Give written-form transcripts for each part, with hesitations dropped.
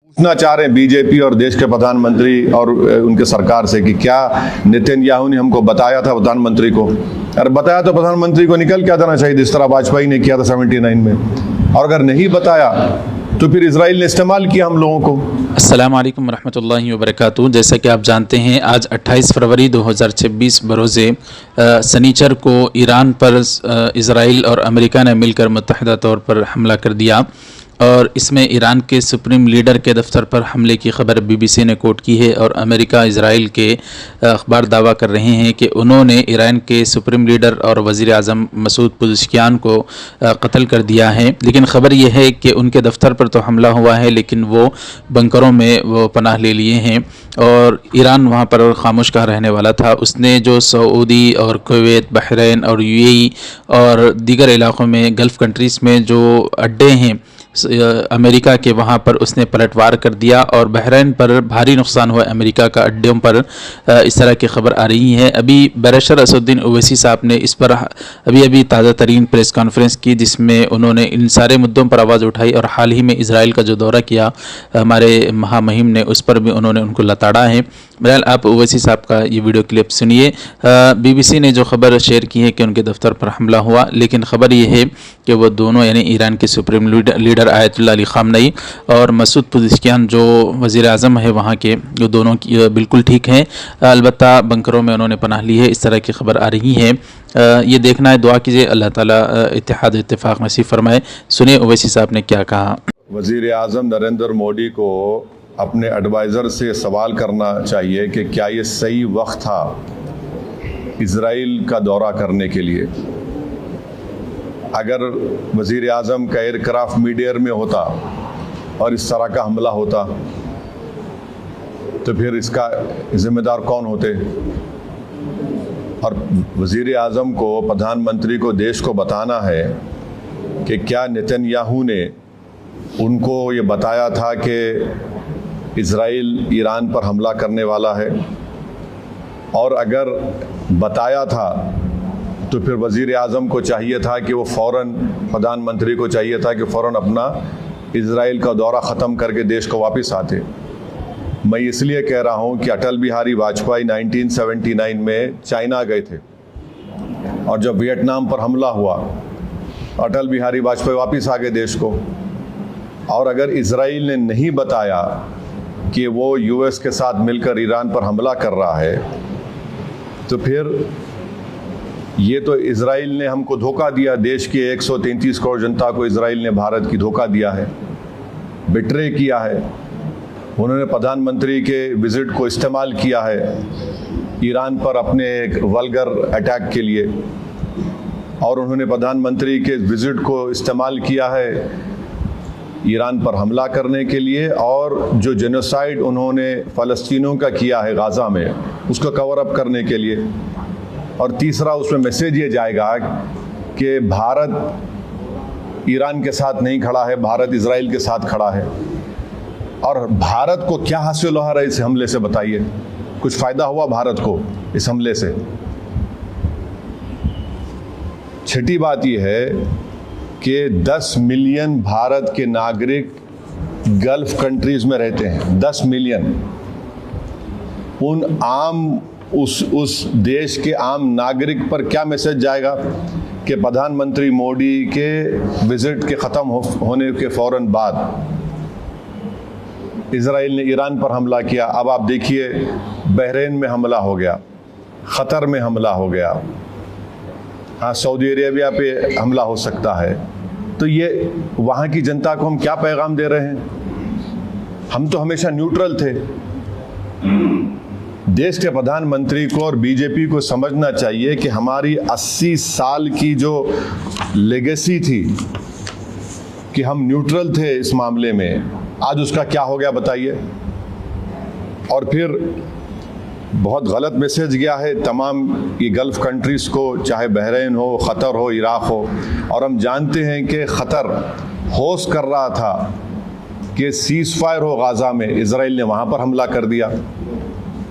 पूछना चाह रहे हैं बीजेपी और देश के प्रधानमंत्री और उनके सरकार से कि क्या नेतन्याहू ने हमको बताया था प्रधानमंत्री को? अरे बताया तो प्रधानमंत्री को निकल के आ जाना चाहिए, जिस तरह वाजपेयी ने किया था 79 में। और अगर नहीं बताया तो फिर इजराइल ने इस्तेमाल किया हम लोगों को। अस्सलाम वालेकुम रहमतुल्लाहि व बरकातुहू। जैसा कि आप जानते हैं, आज 28 फरवरी 2026 बरोज़े सनीचर को ईरान पर इजराइल और अमेरिका ने मिलकर मुत्तहिदा तौर पर हमला कर दिया और इसमें ईरान के सुप्रीम लीडर के दफ्तर पर हमले की खबर बीबीसी ने कोट की है। और अमेरिका इजराइल के अखबार दावा कर रहे हैं कि उन्होंने ईरान के सुप्रीम लीडर और वज़ीर आज़म मसूद पुज़ेशकियान को कत्ल कर दिया है। लेकिन ख़बर यह है कि उनके दफ्तर पर तो हमला हुआ है, लेकिन वो बंकरों में वो पनाह ले लिए हैं और ईरान वहाँ पर खामोश कहाँ रहने वाला था। उसने जो सऊदी और कुवैत, बहरीन और यूएई और दीगर इलाक़ों में गल्फ़ कंट्रीज़ में जो अड्डे हैं अमेरिका के, वहाँ पर उसने पलटवार कर दिया और बहरीन पर भारी नुकसान हुआ। अमेरिका का अड्डों पर इस तरह की खबर आ रही है। अभी बैरिस्टर असदुद्दीन ओवैसी साहब ने इस पर अभी ताज़ा तरीन प्रेस कॉन्फ्रेंस की, जिसमें उन्होंने इन सारे मुद्दों पर आवाज़ उठाई और हाल ही में इजराइल का जो दौरा किया हमारे महामहिम ने, उस पर भी उन्होंने उनको लताड़ा है। बहरहाल आप ओवैसी साहब का ये वीडियो क्लिप सुनिए। बीबीसी ने जो खबर शेयर की है कि उनके दफ्तर पर हमला हुआ, लेकिन ख़बर यह है कि वो दोनों यानी ईरान के सुप्रीम लीडर आयतुल्लाह अली ख़ामनेई और मसूद पुज़ेशकियान जो वज़ीर आज़म है वहाँ के, वो दोनों बिल्कुल ठीक हैं। अलबत्ता बंकरों में उन्होंने पनाह ली है, इस तरह की खबर आ रही है। ये देखना है, दुआ कीजिए अल्लाह ताला इत्तेहाद इत्तेफाक नसीब फरमाए। सुनिए ओवैसी साहब ने क्या कहा। वज़ीर आज़म नरेंद्र मोदी को अपने एडवाइज़र से सवाल करना चाहिए कि क्या ये सही वक्त था इजराइल का दौरा करने के लिए। अगर वज़ीर आज़म का एयरक्राफ्ट मीडियर में होता और इस तरह का हमला होता तो फिर इसका जिम्मेदार कौन होते? और वज़ीर आज़म को, प्रधानमंत्री को, देश को बताना है कि क्या नेतन्याहू ने उनको ये बताया था कि इजराइल ईरान पर हमला करने वाला है, और अगर बताया था तो फिर वज़ीर आज़म को चाहिए था कि वो फ़ौरन, प्रधानमंत्री को चाहिए था कि फ़ौरन अपना इजराइल का दौरा ख़त्म करके देश को वापस आते। मैं इसलिए कह रहा हूँ कि अटल बिहारी वाजपेयी 1979 में चाइना गए थे और जब वियतनाम पर हमला हुआ अटल बिहारी वाजपेयी वापस आ गए देश को। और अगर इजराइल ने नहीं बताया कि वो यूएस के साथ मिलकर ईरान पर हमला कर रहा है तो फिर ये तो इजराइल ने हमको धोखा दिया। देश के 133 करोड़ जनता को इजराइल ने, भारत की, धोखा दिया है, बिट्रे किया है। उन्होंने प्रधानमंत्री के विजिट को इस्तेमाल किया है ईरान पर अपने एक वल्गर अटैक के लिए, और उन्होंने प्रधानमंत्री के विजिट को इस्तेमाल किया है ईरान पर हमला करने के लिए, और जो जेनोसाइड उन्होंने फ़लस्तीनियों का किया है गाज़ा में उसको कवर अप करने के लिए। और तीसरा, उसमें मैसेज ये जाएगा कि भारत ईरान के साथ नहीं खड़ा है, भारत इजराइल के साथ खड़ा है। और भारत को क्या हासिल हो रहा है इस हमले से, बताइए? कुछ फ़ायदा हुआ भारत को इस हमले से? छठी बात यह है कि 10 मिलियन भारत के नागरिक गल्फ़ कंट्रीज़ में रहते हैं, 10 मिलियन। उन आम उस देश के आम नागरिक पर क्या मैसेज जाएगा कि प्रधानमंत्री मोदी के विजिट के ख़त्म होने के फ़ौरन बाद इजराइल ने ईरान पर हमला किया। अब आप देखिए, बहरीन में हमला हो गया, क़तर में हमला हो गया, हाँ, सऊदी अरेबिया पे हमला हो सकता है। तो ये वहाँ की जनता को हम क्या पैगाम दे रहे हैं? हम तो हमेशा न्यूट्रल थे। देश के प्रधानमंत्री को और बीजेपी को समझना चाहिए कि हमारी 80 साल की जो लेगेसी थी कि हम न्यूट्रल थे इस मामले में, आज उसका क्या हो गया बताइए। और फिर बहुत गलत मैसेज गया है तमाम ये गल्फ़ कंट्रीज़ को, चाहे बहरीन हो, क़तर हो, इराक़ हो। और हम जानते हैं कि क़तर होस्ट कर रहा था कि सीज़ फायर हो गाज़ा में, इजराइल ने वहाँ पर हमला कर दिया,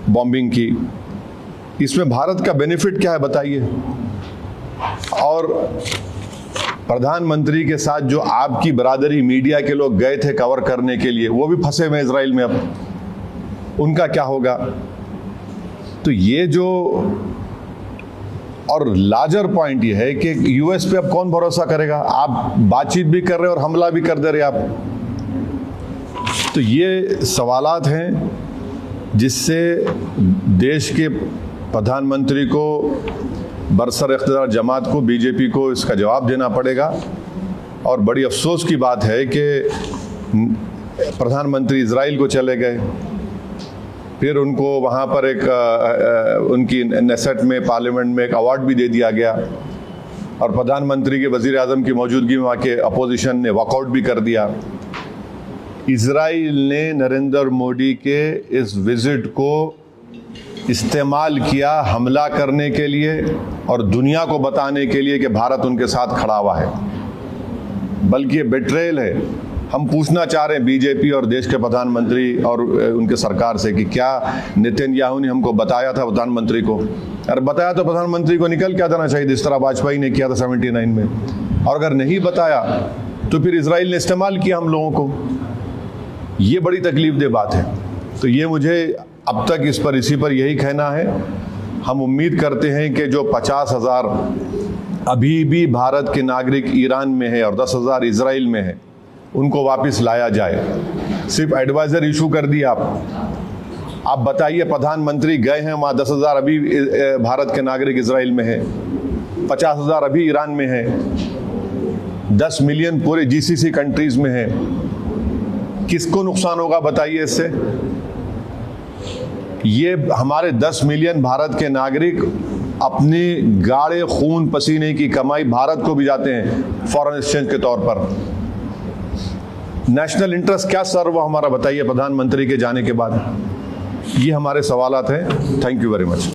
बॉम्बिंग की। इसमें भारत का बेनिफिट क्या है बताइए? और प्रधानमंत्री के साथ जो आपकी बरादरी मीडिया के लोग गए थे कवर करने के लिए, वो भी फंसे हुए इजराइल में, अब उनका क्या होगा? तो ये जो, और लार्जर पॉइंट ये है कि यूएस पे अब कौन भरोसा करेगा? आप बातचीत भी कर रहे हो और हमला भी कर दे रहे आप। तो ये सवालात हैं जिससे देश के प्रधानमंत्री को, बरसर इख्तियार जमात को, बीजेपी को इसका जवाब देना पड़ेगा। और बड़ी अफसोस की बात है कि प्रधानमंत्री इजराइल को चले गए, फिर उनको वहाँ पर एक उनकी नेसेट में, पार्लियामेंट में एक अवार्ड भी दे दिया गया, और प्रधानमंत्री के वज़ीर आज़म की मौजूदगी में वहाँ के अपोजिशन ने वॉकआउट भी कर दिया। इजराइल ने नरेंद्र मोदी के इस विजिट को इस्तेमाल किया हमला करने के लिए और दुनिया को बताने के लिए कि भारत उनके साथ खड़ा हुआ है, बल्कि ये बेट्रेयल है। हम पूछना चाह रहे हैं बीजेपी और देश के प्रधानमंत्री और उनके सरकार से कि क्या नेतन्याहू ने हमको बताया था प्रधानमंत्री को? अरे बताया तो प्रधानमंत्री को निकल क्या देना चाहिए, जिस तरह वाजपेयी ने किया था 79 में। और अगर नहीं बताया तो फिर इजराइल ने इस्तेमाल किया हम लोगों को। ये बड़ी तकलीफदेह बात है। तो ये मुझे अब तक इसी पर यही कहना है। हम उम्मीद करते हैं कि जो 50,000 अभी भी भारत के नागरिक ईरान में है और 10,000 इजराइल में है, उनको वापस लाया जाए। सिर्फ एडवाइजर इशू कर दिया आप बताइए, प्रधानमंत्री गए हैं वहाँ, 10,000 अभी भारत के नागरिक इजराइल में है, 50,000 अभी ईरान में है, 10 मिलियन पूरे जीसीसी कंट्रीज में है। किसको नुकसान होगा बताइए इससे? ये हमारे 10 मिलियन भारत के नागरिक अपनी गाढ़े खून पसीने की कमाई भारत को भी जाते हैं फॉरेन एक्सचेंज के तौर पर। नेशनल इंटरेस्ट क्या सर्व हुआ हमारा बताइए प्रधानमंत्री के जाने के बाद? ये हमारे सवालात हैं। Thank you very much.